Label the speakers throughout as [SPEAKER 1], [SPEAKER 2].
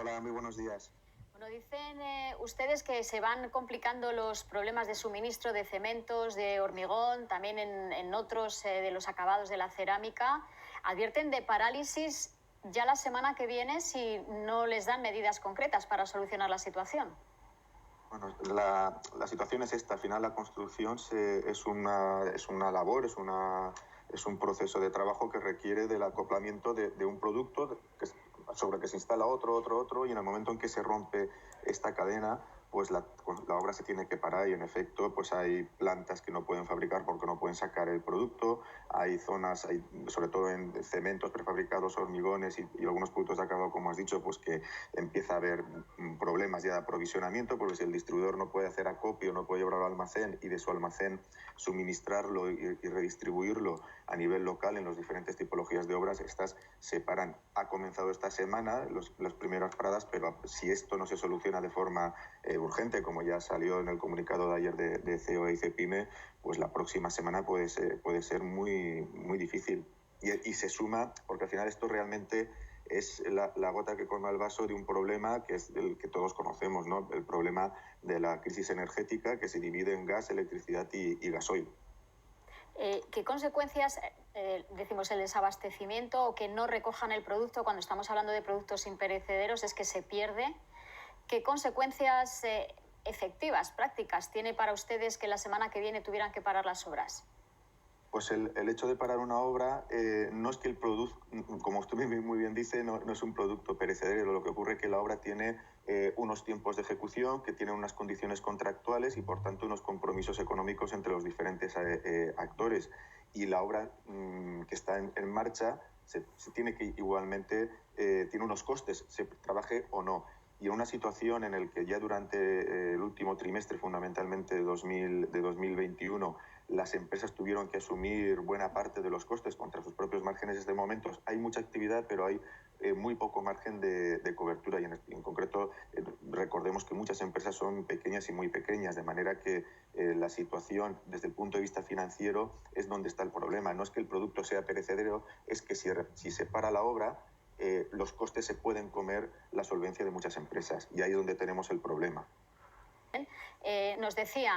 [SPEAKER 1] Hola, muy buenos días.
[SPEAKER 2] Bueno, dicen ustedes que se van complicando los problemas de suministro de cementos, de hormigón, también en otros de los acabados de la cerámica. Advierten de parálisis ya la semana que viene si no les dan medidas concretas para solucionar la situación.
[SPEAKER 1] Bueno, la situación es esta. Al final la construcción es una labor, es un proceso de trabajo que requiere del acoplamiento de un producto sobre que se instala otro, y en el momento en que se rompe esta cadena, pues la obra se tiene que parar y en efecto pues hay plantas que no pueden fabricar porque no pueden sacar el producto, hay zonas, sobre todo en cementos prefabricados, hormigones y algunos productos de acabado, como has dicho, pues que empieza a haber problemas ya de aprovisionamiento, porque si el distribuidor no puede hacer acopio, no puede llevarlo al almacén y de su almacén suministrarlo y redistribuirlo a nivel local en las diferentes tipologías de obras, estas se paran. Ha comenzado esta semana las primeras paradas, pero si esto no se soluciona de forma urgente, como ya salió en el comunicado de ayer de COE y CEPIME, pues la próxima semana puede ser muy difícil. Y se suma, porque al final esto realmente es la gota que colma el vaso de un problema que es el que todos conocemos, ¿no? El problema de la crisis energética, que se divide en gas, electricidad y gasoil.
[SPEAKER 2] ¿Qué consecuencias, decimos, el desabastecimiento o que no recojan el producto cuando estamos hablando de productos imperecederos es que se pierde? ¿Qué consecuencias efectivas, prácticas, tiene para ustedes que la semana que viene tuvieran que parar las obras?
[SPEAKER 1] Pues el hecho de parar una obra no es que el producto, como usted muy bien dice, no es un producto perecedero. Lo que ocurre es que la obra tiene unos tiempos de ejecución, que tiene unas condiciones contractuales y, por tanto, unos compromisos económicos entre los diferentes actores. Y la obra que está en marcha se tiene que igualmente, tiene unos costes, se trabaje o no. Y en una situación en la que ya durante el último trimestre, fundamentalmente de 2021, las empresas tuvieron que asumir buena parte de los costes contra sus propios márgenes. En este momento hay mucha actividad, pero hay muy poco margen de cobertura, y en concreto recordemos que muchas empresas son pequeñas y muy pequeñas, de manera que la situación desde el punto de vista financiero es donde está el problema. No es que el producto sea perecedero, es que si se para la obra, los costes se pueden comer la solvencia de muchas empresas, y ahí es donde tenemos el problema.
[SPEAKER 2] Nos decía,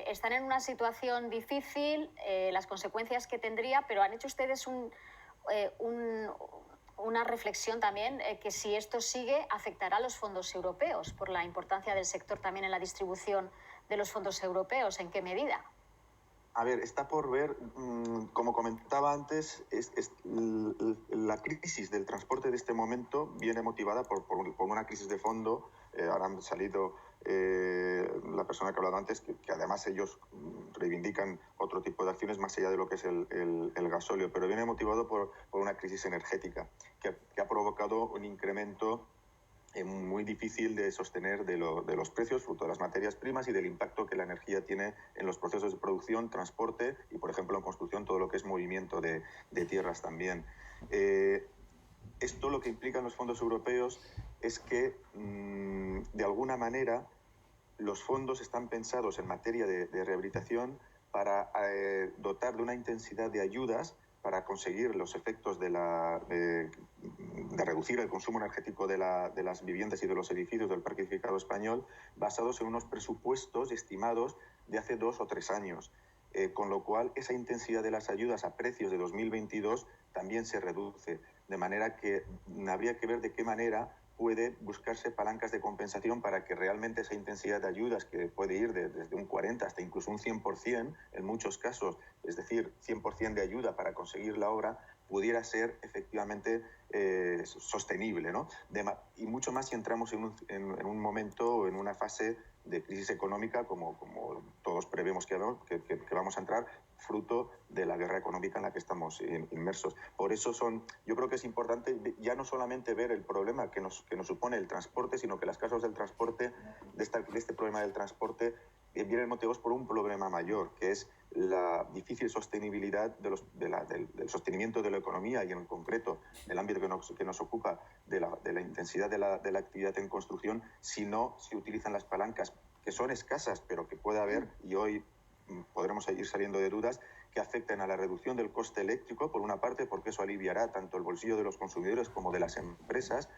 [SPEAKER 2] están en una situación difícil, las consecuencias que tendría, pero han hecho ustedes una reflexión también que si esto sigue afectará a los fondos europeos, por la importancia del sector también en la distribución de los fondos europeos. ¿En qué medida?
[SPEAKER 1] A ver, está por ver, como comentaba antes, la crisis del transporte de este momento viene motivada por una crisis de fondo. Ahora han salido la persona que ha hablado antes, que además ellos reivindican otro tipo de acciones más allá de lo que es el gasóleo, pero viene motivado por una crisis energética que ha provocado un incremento muy difícil de sostener de los precios, fruto de las materias primas y del impacto que la energía tiene en los procesos de producción, transporte y, por ejemplo, en construcción, todo lo que es movimiento de tierras también. Esto lo que implica en los fondos europeos es que, de alguna manera, los fondos están pensados en materia de rehabilitación para dotar de una intensidad de ayudas para conseguir los efectos de reducir el consumo energético de las viviendas y de los edificios del parque edificado español, basados en unos presupuestos estimados de hace 2 o 3 años. Con lo cual, esa intensidad de las ayudas a precios de 2022 también se reduce, de manera que habría que ver de qué manera puede buscarse palancas de compensación para que realmente esa intensidad de ayudas, que puede ir desde un 40 hasta incluso un 100% en muchos casos, es decir, 100% de ayuda para conseguir la obra, pudiera ser efectivamente sostenible, ¿no? Y mucho más si entramos en un momento, en una fase de crisis económica como todos prevemos que vamos a entrar, fruto de la guerra económica en la que estamos inmersos. Por eso yo creo que es importante ya no solamente ver el problema que nos supone el transporte, sino que las causas del transporte, de este problema del transporte, vienen motivados por un problema mayor, que es la difícil sostenibilidad del sostenimiento de la economía y, en concreto, del ámbito que nos ocupa, de la intensidad de la actividad en construcción, si no se utilizan las palancas, que son escasas, pero que puede haber, y hoy podremos seguir saliendo de dudas, que afecten a la reducción del coste eléctrico, por una parte, porque eso aliviará tanto el bolsillo de los consumidores como de las empresas,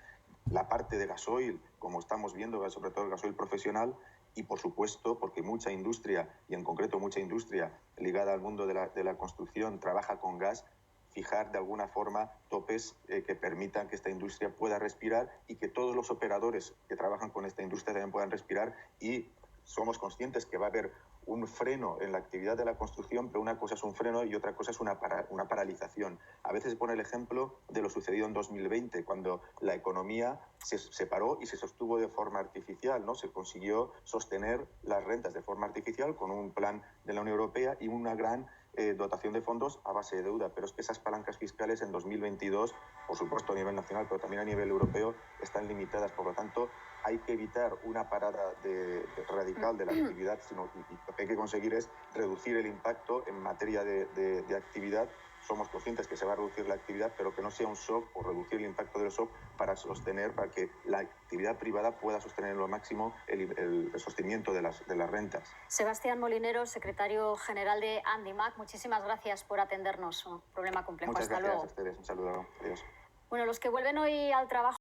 [SPEAKER 1] la parte de gasoil, como estamos viendo, sobre todo el gasoil profesional, y por supuesto, porque mucha industria, y en concreto mucha industria ligada al mundo de la construcción, trabaja con gas, fijar de alguna forma topes que permitan que esta industria pueda respirar y que todos los operadores que trabajan con esta industria también puedan respirar. Y somos conscientes que va a haber un freno en la actividad de la construcción, pero una cosa es un freno y otra cosa es una paralización. A veces se pone el ejemplo de lo sucedido en 2020, cuando la economía se paró y se sostuvo de forma artificial, ¿no? Se consiguió sostener las rentas de forma artificial con un plan de la Unión Europea y una gran dotación de fondos a base de deuda, pero es que esas palancas fiscales en 2022, por supuesto a nivel nacional, pero también a nivel europeo, están limitadas. Por lo tanto, hay que evitar una parada radical de la actividad, sino lo que hay que conseguir es reducir el impacto en materia de actividad. Somos conscientes que se va a reducir la actividad, pero que no sea un shock o reducir el impacto del shock para que la actividad privada pueda sostener en lo máximo el sostenimiento de las rentas.
[SPEAKER 2] Sebastián Molinero, secretario general de Andimac, muchísimas gracias por atendernos. Un problema complejo.
[SPEAKER 1] Muchas
[SPEAKER 2] Hasta
[SPEAKER 1] gracias
[SPEAKER 2] luego.
[SPEAKER 1] a ustedes. Un saludo. Adiós.
[SPEAKER 2] Bueno, los que vuelven hoy al trabajo